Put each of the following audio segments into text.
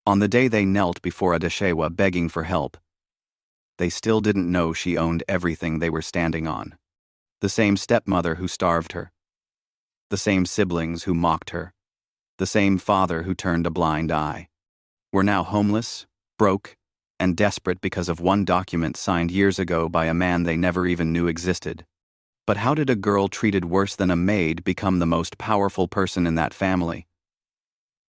On the day they knelt before Adeshewa begging for help, they still didn't know she owned everything they were standing on. The same stepmother who starved her. The same siblings who mocked her. The same father who turned a blind eye. Were now homeless, broke, and desperate because of one document signed years ago by a man they never even knew existed. But how did a girl treated worse than a maid become the most powerful person in that family?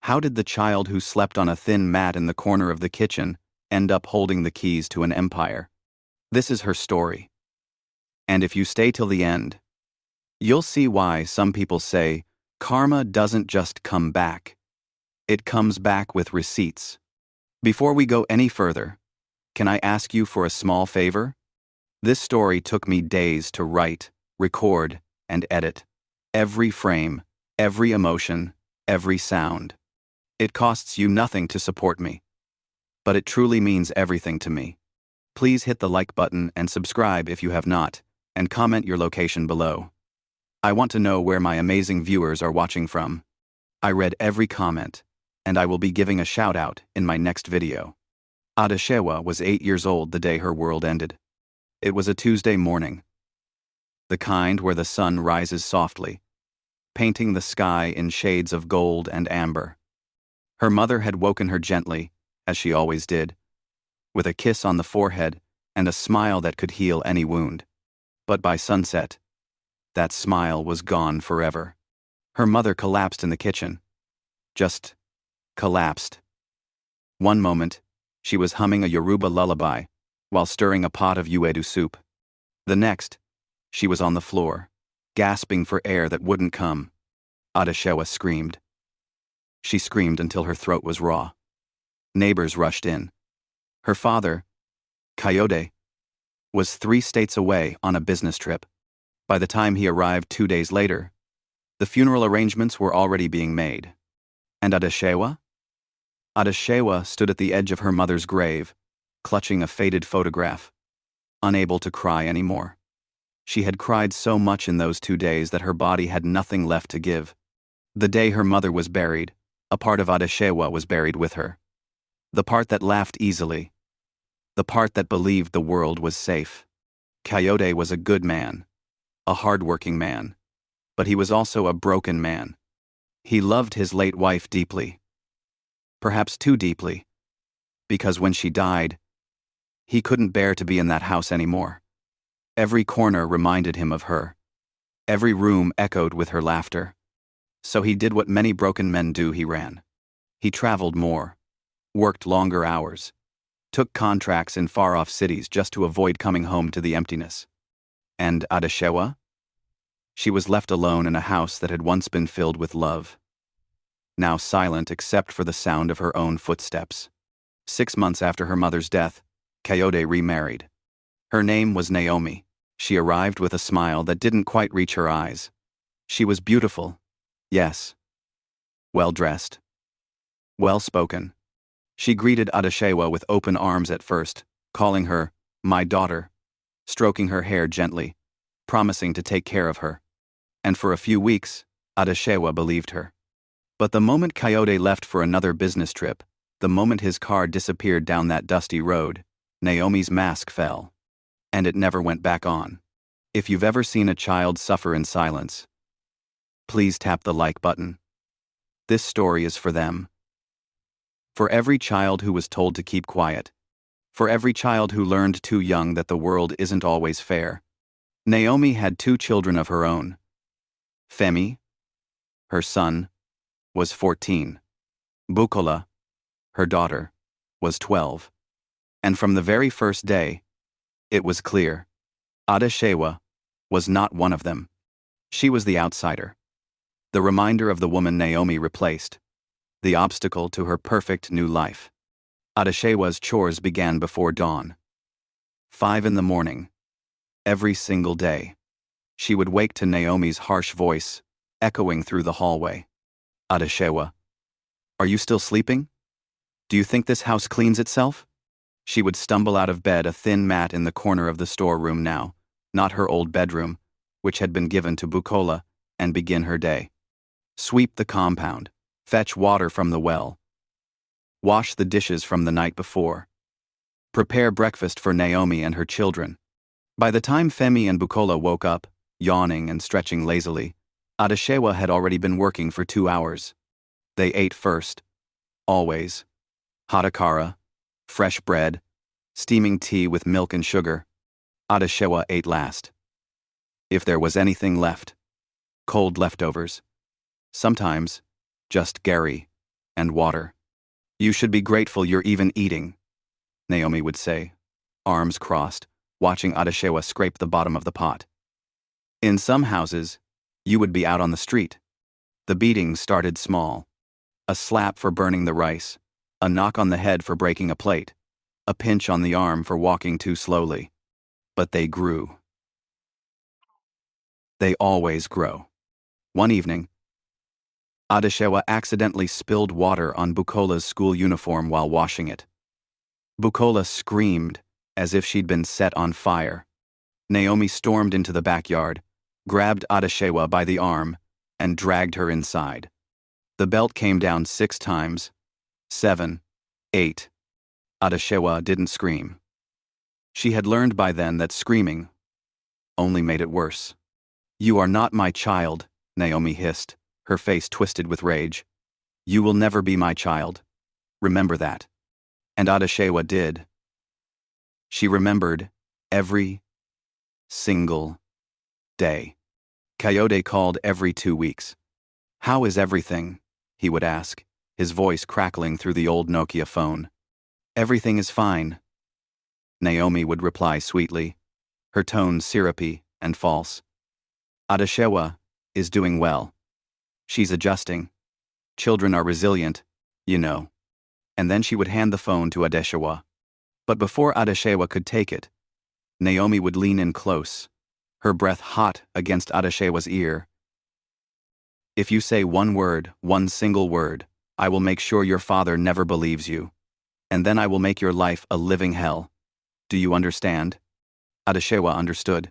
How did the child who slept on a thin mat in the corner of the kitchen end up holding the keys to an empire? This is her story. And if you stay till the end, you'll see why some people say karma doesn't just come back. It comes back with receipts. Before we go any further, can I ask you for a small favor? This story took me days to write, record, and edit. Every frame, every emotion, every sound. It costs you nothing to support me, but it truly means everything to me. Please hit the like button and subscribe if you have not, and comment your location below. I want to know where my amazing viewers are watching from. I read every comment, and I will be giving a shout out in my next video. Adeshewa was 8 years old the day her world ended. It was a Tuesday morning. The kind where the sun rises softly, painting the sky in shades of gold and amber. Her mother had woken her gently, as she always did, with a kiss on the forehead and a smile that could heal any wound. But by sunset, that smile was gone forever. Her mother collapsed in the kitchen. Just collapsed. One moment, she was humming a Yoruba lullaby while stirring a pot of ewedu soup. The next, she was on the floor, gasping for air that wouldn't come. Adeshewa screamed. She screamed until her throat was raw. Neighbors rushed in. Her father, Coyote, was 3 states away on a business trip. By the time he arrived 2 days later, the funeral arrangements were already being made. And Adeshewa? Adeshewa stood at the edge of her mother's grave, clutching a faded photograph, unable to cry anymore. She had cried so much in those 2 days that her body had nothing left to give. The day her mother was buried, a part of Adeshewa was buried with her. The part that laughed easily. The part that believed the world was safe. Coyote was a good man, a hard-working man, but he was also a broken man. He loved his late wife deeply. Perhaps too deeply, because when she died, he couldn't bear to be in that house anymore. Every corner reminded him of her. Every room echoed with her laughter. So he did what many broken men do, he ran. He traveled more, worked longer hours, took contracts in far-off cities just to avoid coming home to the emptiness. And Adeshewa? She was left alone in a house that had once been filled with love. Now silent except for the sound of her own footsteps. 6 months after her mother's death, Coyote remarried. Her name was Naomi. She arrived with a smile that didn't quite reach her eyes. She was beautiful. Yes. Well-dressed. Well-spoken. She greeted Adeshewa with open arms at first, calling her, "my daughter," stroking her hair gently, promising to take care of her. And for a few weeks, Adeshewa believed her. But the moment Coyote left for another business trip, the moment his car disappeared down that dusty road, Naomi's mask fell. And it never went back on. If you've ever seen a child suffer in silence, please tap the like button. This story is for them. For every child who was told to keep quiet. For every child who learned too young that the world isn't always fair. Naomi had 2 children of her own. Femi, her son, was 14. Bukola, her daughter, was 12. And from the very first day, it was clear. Adeshewa was not one of them. She was the outsider. The reminder of the woman Naomi replaced. The obstacle to her perfect new life. Adeshewa's chores began before dawn. 5 in the morning. Every single day. She would wake to Naomi's harsh voice, echoing through the hallway. "Adeshewa, are you still sleeping? Do you think this house cleans itself?" She would stumble out of bed, a thin mat in the corner of the storeroom now, not her old bedroom, which had been given to Bukola, and begin her day. Sweep the compound, fetch water from the well, Wash the dishes from the night before. Prepare breakfast for Naomi and her children. By the time Femi and Bukola woke up, yawning and stretching lazily, Adeshewa had already been working for 2 hours. They ate first. Always. Hot akara, fresh bread, steaming tea with milk and sugar. Adeshewa ate last. If there was anything left. Cold leftovers. Sometimes, just gari and water. You should be grateful you're even eating, Naomi would say, arms crossed, watching Adeshewa scrape the bottom of the pot. In some houses, you would be out on the street. The beatings started small. A slap for burning the rice, a knock on the head for breaking a plate, a pinch on the arm for walking too slowly. But they grew. They always grow. One evening, Adeshewa accidentally spilled water on Bukola's school uniform while washing it. Bukola screamed as if she'd been set on fire. Naomi stormed into the backyard, grabbed Adeshewa by the arm, and dragged her inside. The belt came down 6 times. 7, 8. Adeshewa didn't scream. She had learned by then that screaming only made it worse. You are not my child, Naomi hissed, her face twisted with rage. You will never be my child. Remember that. And Adeshewa did. She remembered every single day. Coyote called every 2 weeks. How is everything? He would ask, his voice crackling through the old Nokia phone. Everything is fine, Naomi would reply sweetly, her tone syrupy and false. Adeshewa is doing well. She's adjusting. Children are resilient, you know. And then she would hand the phone to Adeshewa. But before Adeshewa could take it, Naomi would lean in close, her breath hot against Adeshewa's ear. If you say one word, one single word, I will make sure your father never believes you. And then I will make your life a living hell. Do you understand? Adeshewa understood.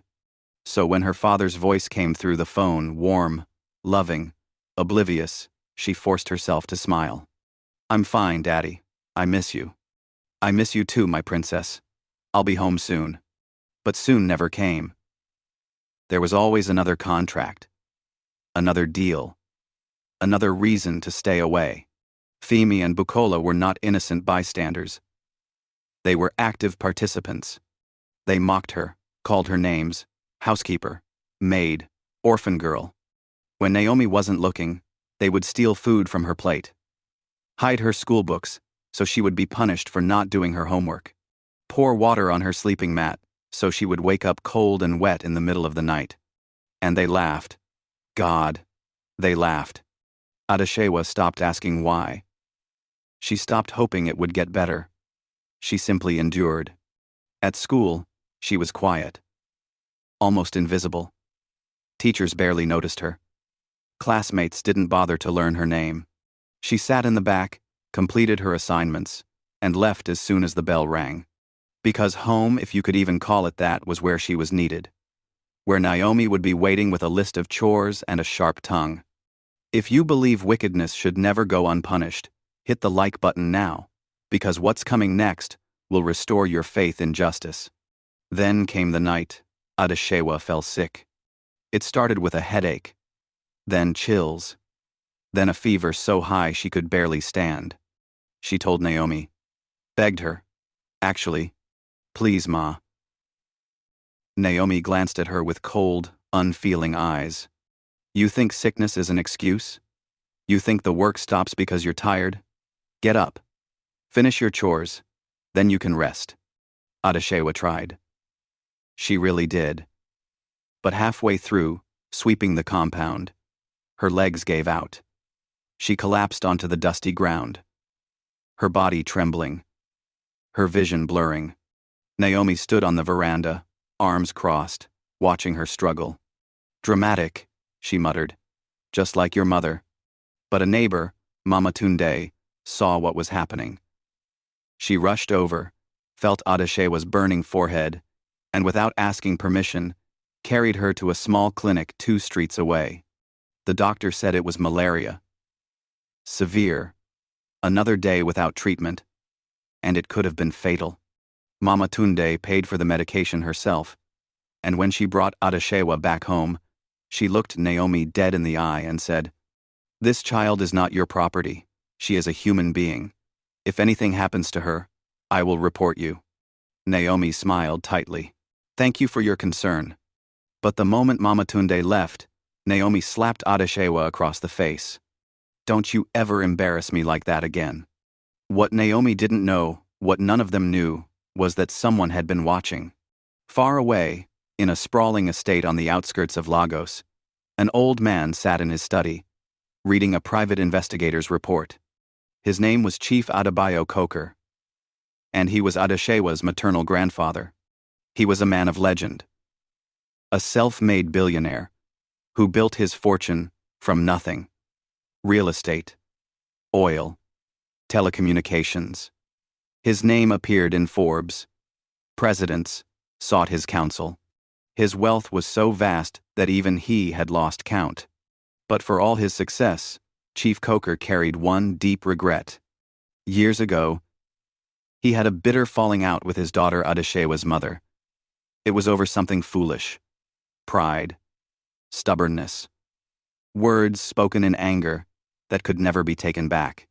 So when her father's voice came through the phone, warm, loving, oblivious, she forced herself to smile. I'm fine, Daddy. I miss you. I miss you too, my princess. I'll be home soon. But soon never came. There was always another contract. Another deal. Another reason to stay away. Femi and Bukola were not innocent bystanders. They were active participants. They mocked her, called her names, housekeeper, maid, orphan girl. When Naomi wasn't looking, they would steal food from her plate. Hide her school books, so she would be punished for not doing her homework. Pour water on her sleeping mat, so she would wake up cold and wet in the middle of the night. And they laughed. God, they laughed. Adeshewa stopped asking why. She stopped hoping it would get better. She simply endured. At school, she was quiet. Almost invisible. Teachers barely noticed her. Classmates didn't bother to learn her name. She sat in the back, completed her assignments, and left as soon as the bell rang. Because home, if you could even call it that, was where she was needed. Where Naomi would be waiting with a list of chores and a sharp tongue. If you believe wickedness should never go unpunished, hit the like button now, because what's coming next will restore your faith in justice. Then came the night. Adeshewa fell sick. It started with a headache, then chills, then a fever so high she could barely stand. She told Naomi, begged her, actually, please, Ma. Naomi glanced at her with cold, unfeeling eyes. You think sickness is an excuse? You think the work stops because you're tired? Get up. Finish your chores. Then you can rest. Adeshewa tried. She really did. But halfway through, sweeping the compound, her legs gave out. She collapsed onto the dusty ground. Her body trembling. Her vision blurring. Naomi stood on the veranda, arms crossed, watching her struggle. Dramatic, she muttered. Just like your mother. But a neighbor, Mama Tunde, saw what was happening. She rushed over, felt Adeshewa's burning forehead, and without asking permission, carried her to a small clinic 2 streets away. The doctor said it was malaria. Severe, Another day without treatment, and it could have been fatal. Mama Tunde paid for the medication herself, and when she brought Adeshewa back home, she looked Naomi dead in the eye and said, "This child is not your property. She is a human being. If anything happens to her, I will report you." Naomi smiled tightly. "Thank you for your concern." But the moment Mama Tunde left, Naomi slapped Adeshewa across the face. "Don't you ever embarrass me like that again." What Naomi didn't know, what none of them knew, was that someone had been watching. Far away, in a sprawling estate on the outskirts of Lagos, an old man sat in his study, reading a private investigator's report. His name was Chief Adebayo Coker, and he was Adeshewa's maternal grandfather. He was a man of legend, a self-made billionaire, who built his fortune from nothing. Real estate, oil, telecommunications. His name appeared in Forbes. Presidents sought his counsel. His wealth was so vast that even he had lost count. But for all his success, Chief Coker carried one deep regret. Years ago, he had a bitter falling out with his daughter Adeshewa's mother. It was over something foolish. Pride, stubbornness, words spoken in anger that could never be taken back.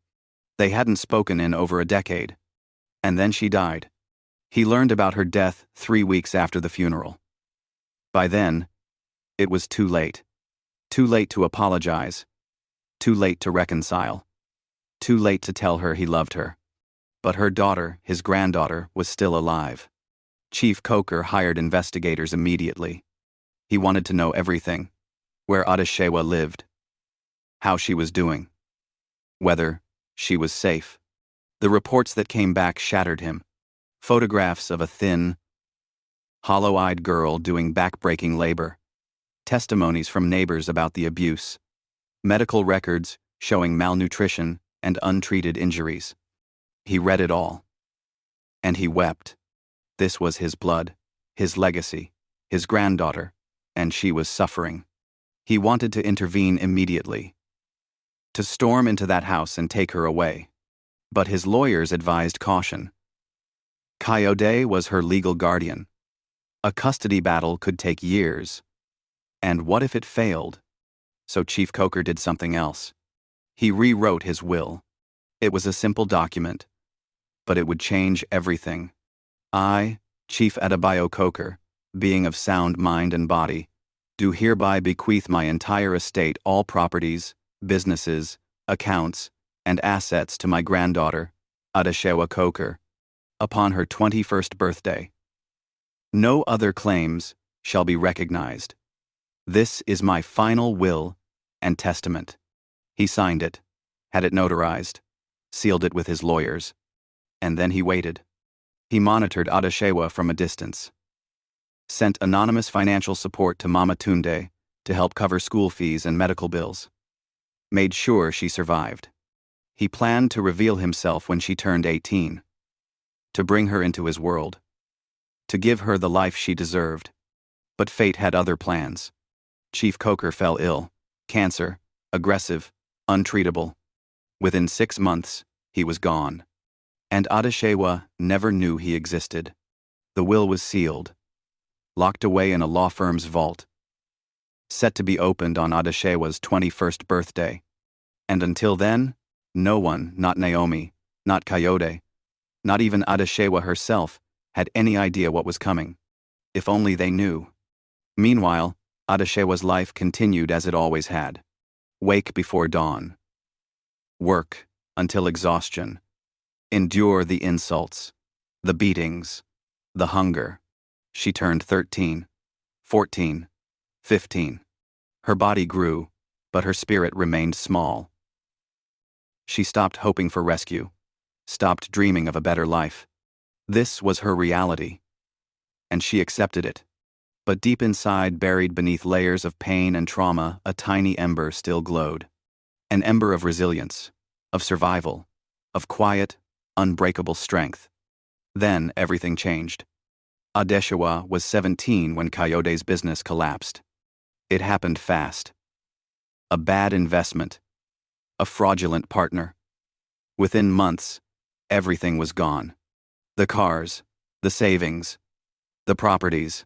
They hadn't spoken in over a decade. And then she died. He learned about her death 3 weeks after the funeral. By then, it was too late. Too late to apologize. Too late to reconcile. Too late to tell her he loved her. But her daughter, his granddaughter, was still alive. Chief Coker hired investigators immediately. He wanted to know everything: where Adeshewa lived, how she was doing, whether she was safe. The reports that came back shattered him. Photographs of a thin, hollow-eyed girl doing back-breaking labor. Testimonies from neighbors about the abuse. Medical records showing malnutrition and untreated injuries. He read it all. And he wept. This was his blood, his legacy, his granddaughter, and she was suffering. He wanted to intervene immediately, to storm into that house and take her away. But his lawyers advised caution. Kayode was her legal guardian. A custody battle could take years. And what if it failed? So Chief Coker did something else. He rewrote his will. It was a simple document, but it would change everything. I, Chief Adebayo Coker, being of sound mind and body, do hereby bequeath my entire estate, all properties, businesses, accounts, and assets to my granddaughter, Adeshewa Coker, upon her 21st birthday. No other claims shall be recognized. This is my final will and testament. He signed it, had it notarized, sealed it with his lawyers, and then he waited. He monitored Adeshewa from a distance, sent anonymous financial support to Mama Tunde to help cover school fees and medical bills, made sure she survived. He planned to reveal himself when she turned 18, to bring her into his world, to give her the life she deserved. But fate had other plans. Chief Coker fell ill, cancer, aggressive, untreatable. Within 6 months, he was gone. And Adeshewa never knew he existed. The will was sealed, locked away in a law firm's vault, set to be opened on Adeshewa's 21st birthday. And until then, no one, not Naomi, not Kayode, not even Adeshewa herself, had any idea what was coming. If only they knew. Meanwhile, Adeshewa's life continued as it always had. Wake before dawn. Work until exhaustion. Endure the insults, the beatings, the hunger. She turned 13, 14, 15. Her body grew, but her spirit remained small. She stopped hoping for rescue, stopped dreaming of a better life. This was her reality, and she accepted it. But deep inside, buried beneath layers of pain and trauma, a tiny ember still glowed. An ember of resilience, of survival, of quiet, unbreakable strength. Then everything changed. Adeshewa was 17 when Kayode's business collapsed. It happened fast. A bad investment. A fraudulent partner. Within months, everything was gone. The cars, the savings, the properties.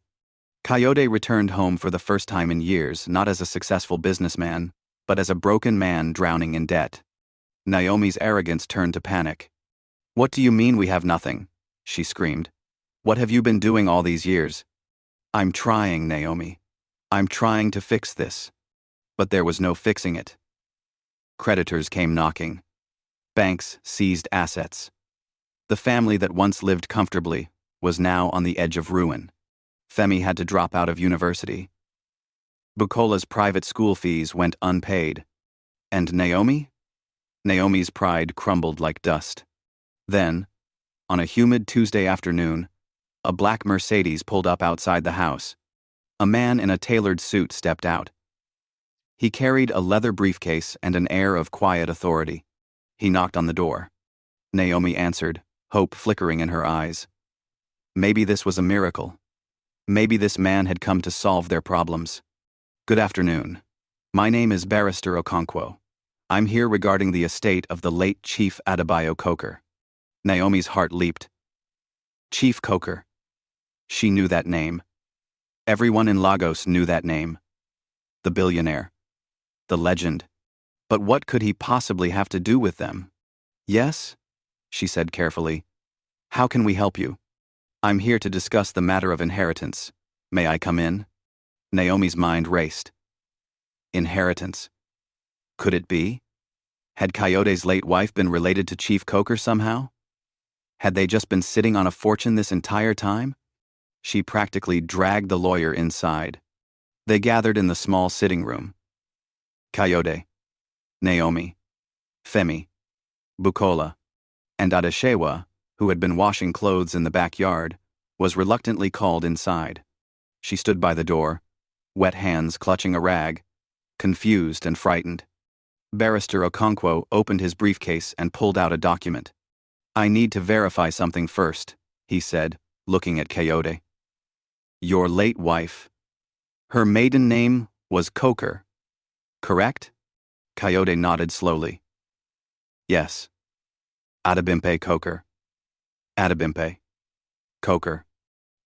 Coyote returned home for the first time in years, not as a successful businessman, but as a broken man drowning in debt. Naomi's arrogance turned to panic. "What do you mean we have nothing?" she screamed. "What have you been doing all these years?" "I'm trying, Naomi. I'm trying to fix this." But there was no fixing it. Creditors came knocking. Banks seized assets. The family that once lived comfortably was now on the edge of ruin. Femi had to drop out of university. Bukola's private school fees went unpaid. And Naomi? Naomi's pride crumbled like dust. Then, on a humid Tuesday afternoon, a black Mercedes pulled up outside the house. A man in a tailored suit stepped out. He carried a leather briefcase and an air of quiet authority. He knocked on the door. Naomi answered, hope flickering in her eyes. Maybe this was a miracle. Maybe this man had come to solve their problems. "Good afternoon. My name is Barrister Okonkwo. I'm here regarding the estate of the late Chief Adebayo Coker." Naomi's heart leaped. Chief Coker. She knew that name. Everyone in Lagos knew that name. The billionaire. The legend. But what could he possibly have to do with them? "Yes?" she said carefully. "How can we help you?" "I'm here to discuss the matter of inheritance. May I come in?" Naomi's mind raced. Inheritance. Could it be? Had Coyote's late wife been related to Chief Coker somehow? Had they just been sitting on a fortune this entire time? She practically dragged the lawyer inside. They gathered in the small sitting room. Coyote, Naomi, Femi, Bukola, and Adeshewa, who had been washing clothes in the backyard, was reluctantly called inside. She stood by the door, wet hands clutching a rag, confused and frightened. Barrister Okonkwo opened his briefcase and pulled out a document. "I need to verify something first," he said, looking at Coyote. "Your late wife. Her maiden name was Coker, correct?" Coyote nodded slowly. "Yes. Adebimpe Coker. Adebimpe. Coker.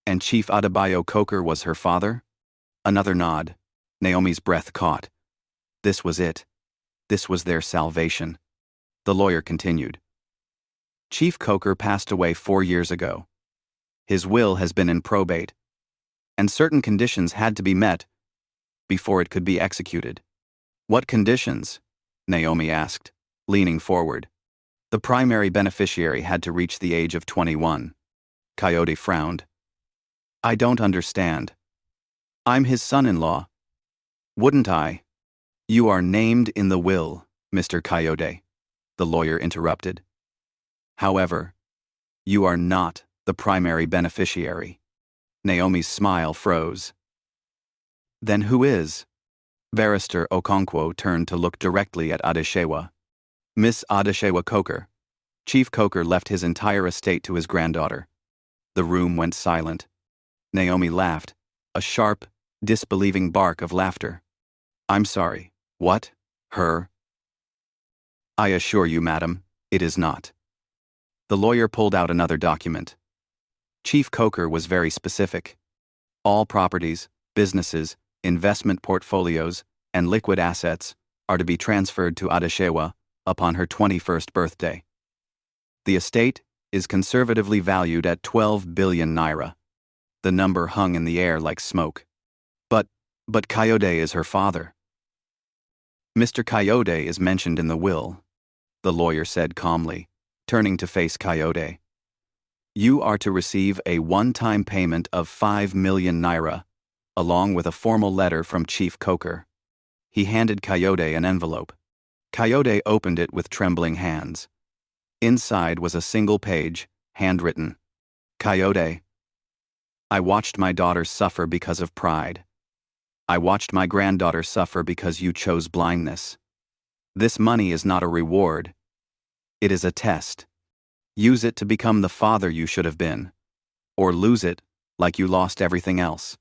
And Chief Adebayo Coker was her father?" Another nod. Naomi's breath caught. This was it. This was their salvation. The lawyer continued. "Chief Coker passed away 4 years ago. His will has been in probate, and certain conditions had to be met before it could be executed." "What conditions?" Naomi asked, leaning forward. "The primary beneficiary had to reach the age of 21. Coyote frowned. "I don't understand. I'm his son-in-law. Wouldn't I?" "You are named in the will, Mr. Coyote," the lawyer interrupted. "However, you are not the primary beneficiary." Naomi's smile froze. "Then who is?" Barrister Okonkwo turned to look directly at Adeshewa. "Miss Adeshewa Coker. Chief Coker left his entire estate to his granddaughter." The room went silent. Naomi laughed, a sharp, disbelieving bark of laughter. "I'm sorry. What? Her?" "I assure you, madam, it is not." The lawyer pulled out another document. Chief Coker was very specific. All properties, businesses, investment portfolios, and liquid assets are to be transferred to Adeshewa upon her 21st birthday. The estate is conservatively valued at 12 billion naira. The number hung in the air like smoke. But Coyote is her father." "Mr. Coyote is mentioned in the will," the lawyer said calmly, turning to face Coyote. "You are to receive a one-time payment of 5 million naira, along with a formal letter from Chief Coker." He handed Coyote an envelope. Coyote opened it with trembling hands. Inside was a single page, handwritten. "Coyote, I watched my daughter suffer because of pride. I watched my granddaughter suffer because you chose blindness. This money is not a reward. It is a test. Use it to become the father you should have been, or lose it like you lost everything else.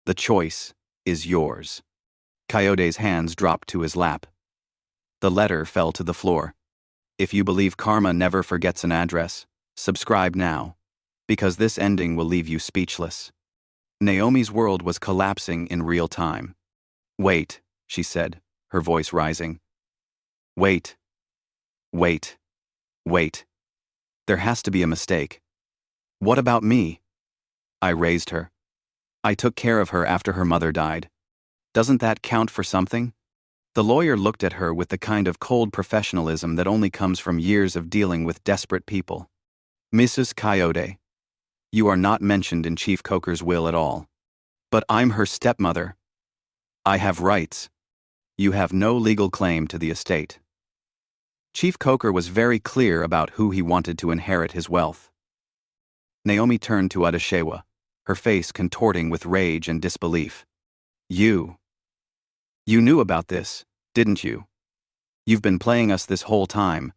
The choice is yours." Coyote's hands dropped to his lap. The letter fell to the floor. If you believe karma never forgets an address, subscribe now, because this ending will leave you speechless. Naomi's world was collapsing in real time. Wait, she said, her voice rising. Wait. Wait. Wait. There has to be a mistake. What about me? I raised her. I took care of her after her mother died. Doesn't that count for something? The lawyer looked at her with the kind of cold professionalism that only comes from years of dealing with desperate people. Mrs. Coyote, you are not mentioned in Chief Coker's will at all. But I'm her stepmother. I have rights. You have no legal claim to the estate. Chief Coker was very clear about who he wanted to inherit his wealth. Naomi turned to Adeshewa, her face contorting with rage and disbelief. You knew about this, didn't you? You've been playing us this whole time,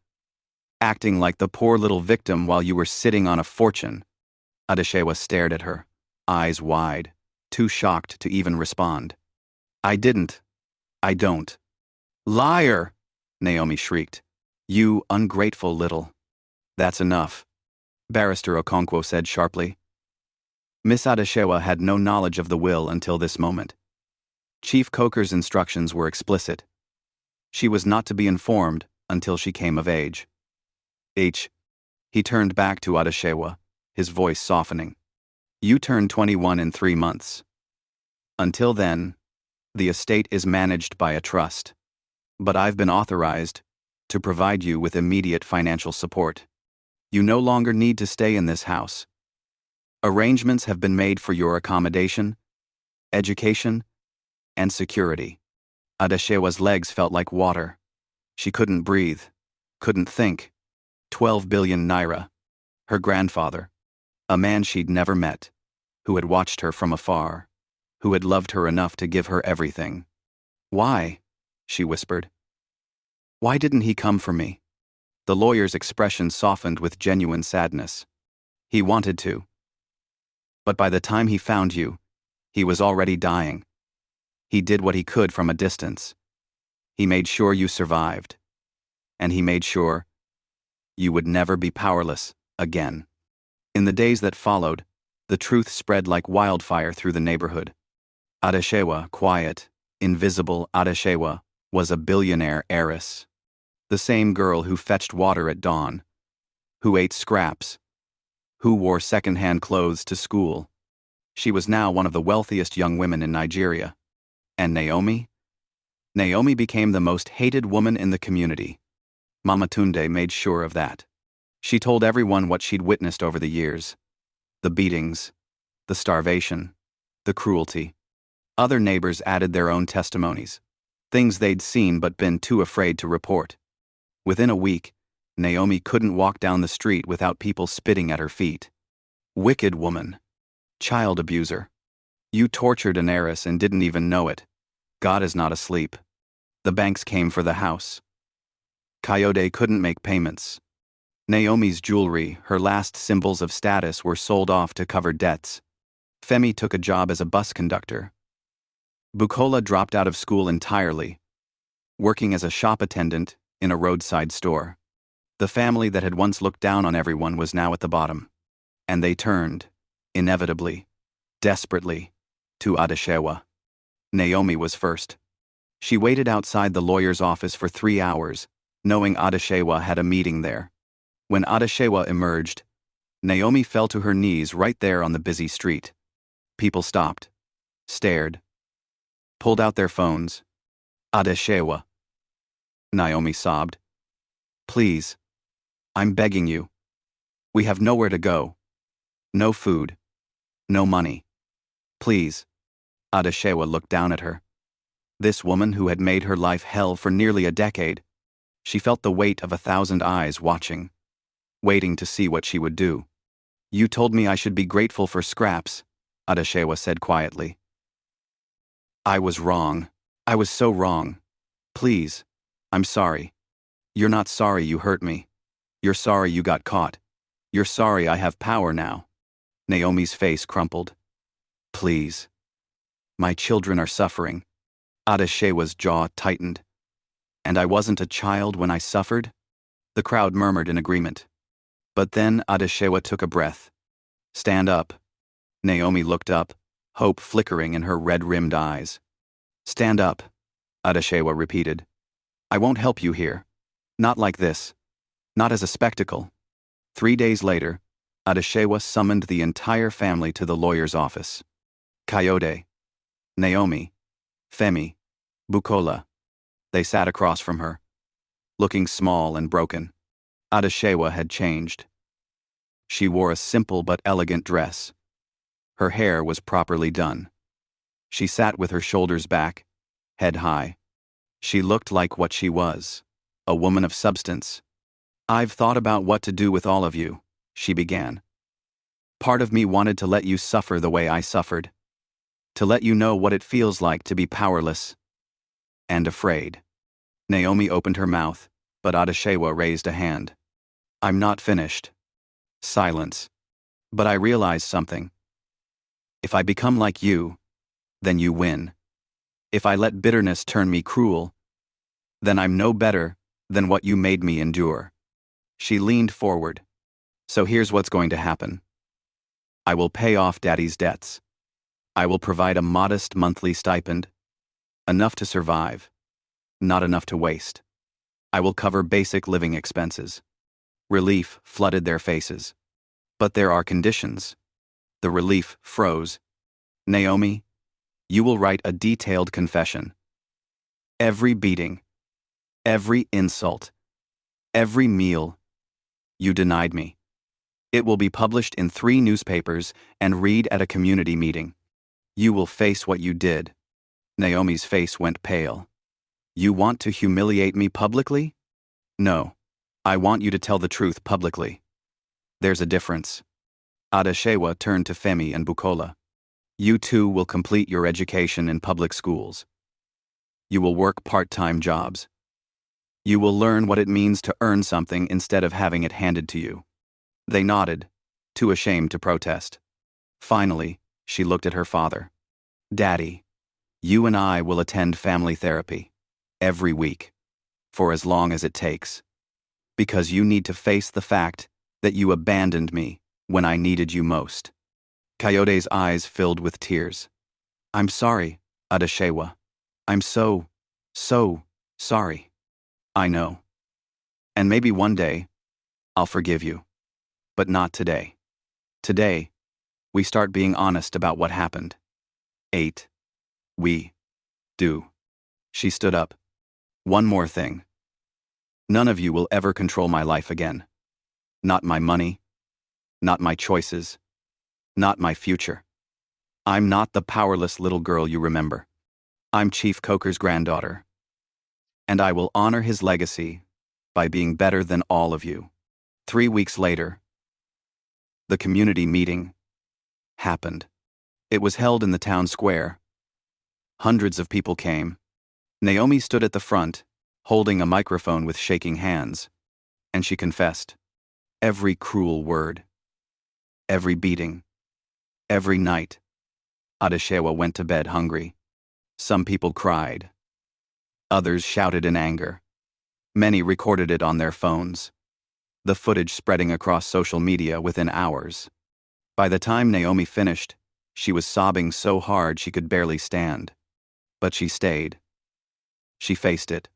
acting like the poor little victim while you were sitting on a fortune. Adeshewa stared at her, eyes wide, too shocked to even respond. I didn't. I don't. Liar! Naomi shrieked. You ungrateful little. That's enough, Barrister Okonkwo said sharply. Miss Adeshewa had no knowledge of the will until this moment. Chief Coker's instructions were explicit. She was not to be informed until she came of age. He turned back to Adeshewa, his voice softening. You turn 21 in 3 months. Until then, the estate is managed by a trust. But I've been authorized to provide you with immediate financial support. You no longer need to stay in this house. Arrangements have been made for your accommodation, education, and security. Adeshewa's legs felt like water. She couldn't breathe, couldn't think. 12 billion naira. Her grandfather, a man she'd never met, who had watched her from afar, who had loved her enough to give her everything. Why? She whispered. Why didn't he come for me? The lawyer's expression softened with genuine sadness. He wanted to. But by the time he found you, he was already dying. He did what he could from a distance. He made sure you survived. And he made sure you would never be powerless again. In the days that followed, the truth spread like wildfire through the neighborhood. Adeshewa, quiet, invisible Adeshewa, was a billionaire heiress. The same girl who fetched water at dawn, who ate scraps, who wore second-hand clothes to school. She was now one of the wealthiest young women in Nigeria. And Naomi? Naomi became the most hated woman in the community. Mama Tunde made sure of that. She told everyone what she'd witnessed over the years. The beatings, the starvation, the cruelty. Other neighbors added their own testimonies, things they'd seen but been too afraid to report. Within a week, Naomi couldn't walk down the street without people spitting at her feet. Wicked woman. Child abuser. You tortured an heiress and didn't even know it. God is not asleep. The banks came for the house. Coyote couldn't make payments. Naomi's jewelry, her last symbols of status, were sold off to cover debts. Femi took a job as a bus conductor. Bukola dropped out of school entirely, working as a shop attendant in a roadside store. The family that had once looked down on everyone was now at the bottom. And they turned, inevitably, desperately, to Adeshewa. Naomi was first. She waited outside the lawyer's office for 3 hours, knowing Adeshewa had a meeting there. When Adeshewa emerged, Naomi fell to her knees right there on the busy street. People stopped, stared, pulled out their phones. Adeshewa. Naomi sobbed. Please. I'm begging you. We have nowhere to go. No food. No money. Please. Adeshewa looked down at her. This woman who had made her life hell for nearly a decade. She felt the weight of 1,000 eyes watching, waiting to see what she would do. You told me I should be grateful for scraps, Adeshewa said quietly. I was wrong. I was so wrong. Please. I'm sorry. You're not sorry you hurt me. You're sorry you got caught. You're sorry I have power now. Naomi's face crumpled. Please. My children are suffering. Adeshewa's jaw tightened. And I wasn't a child when I suffered? The crowd murmured in agreement. But then Adeshewa took a breath. Stand up. Naomi looked up, hope flickering in her red-rimmed eyes. Stand up, Adeshewa repeated. I won't help you here. Not like this. Not as a spectacle. 3 days later, Adeshewa summoned the entire family to the lawyer's office. Kayode, Naomi, Femi, Bukola. They sat across from her, looking small and broken. Adeshewa had changed. She wore a simple but elegant dress. Her hair was properly done. She sat with her shoulders back, head high. She looked like what she was, a woman of substance. I've thought about what to do with all of you, she began. Part of me wanted to let you suffer the way I suffered. To let you know what it feels like to be powerless and afraid. Naomi opened her mouth, but Adeshewa raised a hand. I'm not finished. Silence. But I realized something. If I become like you, then you win. If I let bitterness turn me cruel, then I'm no better than what you made me endure. She leaned forward. So here's what's going to happen. I will pay off Daddy's debts. I will provide a modest monthly stipend. Enough to survive. Not enough to waste. I will cover basic living expenses. Relief flooded their faces. But there are conditions. The relief froze. Naomi, you will write a detailed confession. Every beating, every insult, every meal, you denied me. It will be published in 3 newspapers and read at a community meeting. You will face what you did. Naomi's face went pale. You want to humiliate me publicly? No. I want you to tell the truth publicly. There's a difference. Adeshewa turned to Femi and Bukola. You two will complete your education in public schools. You will work part-time jobs. You will learn what it means to earn something instead of having it handed to you. They nodded, too ashamed to protest. Finally, she looked at her father. Daddy, you and I will attend family therapy. Every week. For as long as it takes. Because you need to face the fact that you abandoned me when I needed you most. Kayode's eyes filled with tears. I'm sorry, Adeshewa. I'm so sorry. I know. And maybe one day, I'll forgive you. But not today. Today, we start being honest about what happened. 8. We do. She stood up. One more thing. None of you will ever control my life again. Not my money. Not my choices. Not my future. I'm not the powerless little girl you remember. I'm Chief Coker's granddaughter. And I will honor his legacy by being better than all of you. 3 weeks later, the community meeting happened. It was held in the town square. Hundreds of people came. Naomi stood at the front, holding a microphone with shaking hands, and she confessed. Every cruel word. Every beating. Every night. Adeshewa went to bed hungry. Some people cried. Others shouted in anger. Many recorded it on their phones. The footage spreading across social media within hours. By the time Naomi finished, she was sobbing so hard she could barely stand. But she stayed. She faced it.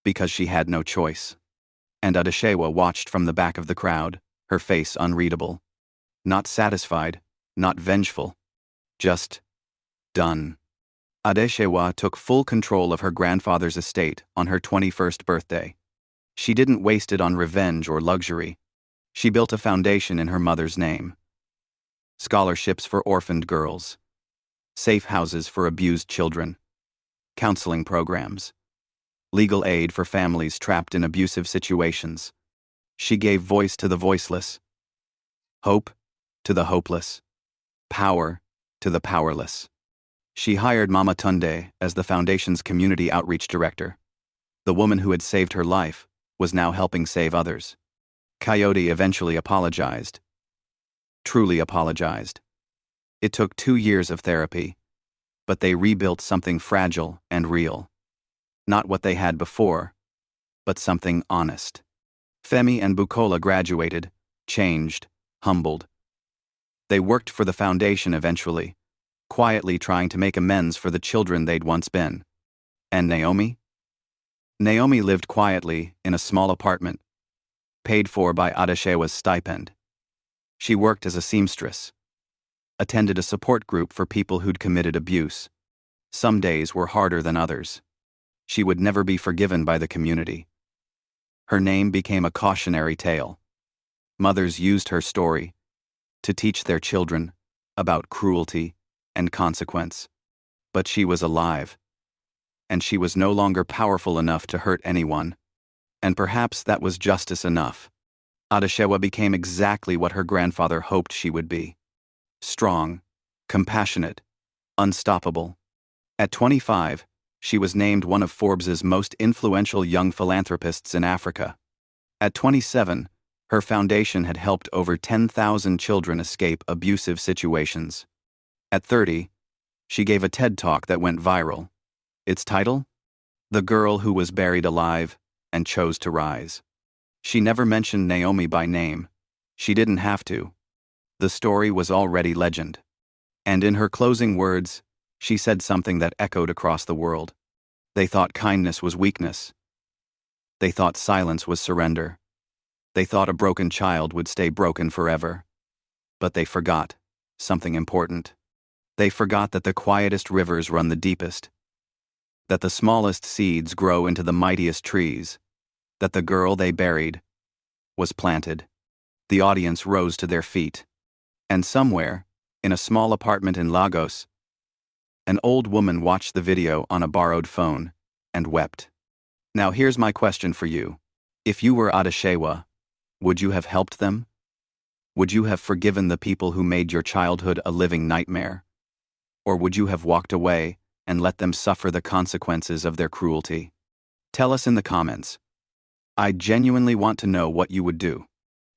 Because she had no choice. And Adeshewa watched from the back of the crowd, her face unreadable. Not satisfied, not vengeful. Just done. Adeshewa took full control of her grandfather's estate on her 21st birthday. She didn't waste it on revenge or luxury. She built a foundation in her mother's name. Scholarships for orphaned girls. Safe houses for abused children. Counseling programs. Legal aid for families trapped in abusive situations. She gave voice to the voiceless. Hope to the hopeless. Power to the powerless. She hired Mama Tunde as the foundation's community outreach director. The woman who had saved her life was now helping save others. Coyote eventually apologized. Truly apologized. It took 2 years of therapy, but they rebuilt something fragile and real. Not what they had before, but something honest. Femi and Bukola graduated, changed, humbled. They worked for the foundation eventually, quietly trying to make amends for the children they'd once been. And Naomi? Naomi lived quietly in a small apartment, paid for by Adeshewa's stipend. She worked as a seamstress, attended a support group for people who'd committed abuse. Some days were harder than others. She would never be forgiven by the community. Her name became a cautionary tale. Mothers used her story to teach their children about cruelty and consequence. But she was alive, and she was no longer powerful enough to hurt anyone. And perhaps that was justice enough. Adeshewa became exactly what her grandfather hoped she would be. Strong, compassionate, unstoppable. At 25, she was named one of Forbes's most influential young philanthropists in Africa. At 27, her foundation had helped over 10,000 children escape abusive situations. At 30, she gave a TED Talk that went viral. Its title? The Girl Who Was Buried Alive and Chose to Rise. She never mentioned Naomi by name. She didn't have to. The story was already legend. And in her closing words, she said something that echoed across the world. They thought kindness was weakness. They thought silence was surrender. They thought a broken child would stay broken forever. But they forgot something important. They forgot that the quietest rivers run the deepest, that the smallest seeds grow into the mightiest trees, that the girl they buried was planted. The audience rose to their feet. And somewhere, in a small apartment in Lagos, an old woman watched the video on a borrowed phone and wept. Now here's my question for you. If you were Adeshewa, would you have helped them? Would you have forgiven the people who made your childhood a living nightmare? Or would you have walked away and let them suffer the consequences of their cruelty? Tell us in the comments. I genuinely want to know what you would do.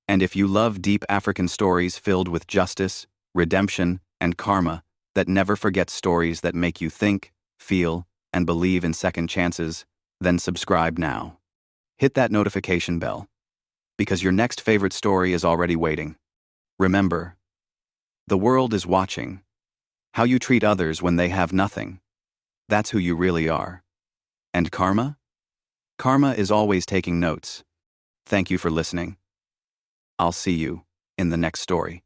And if you love deep African stories filled with justice, redemption, and karma that never forget stories that make you think, feel, and believe in second chances, then subscribe now. Hit that notification bell, because your next favorite story is already waiting. Remember, the world is watching. How you treat others when they have nothing, that's who you really are. And karma? Karma is always taking notes. Thank you for listening. I'll see you in the next story.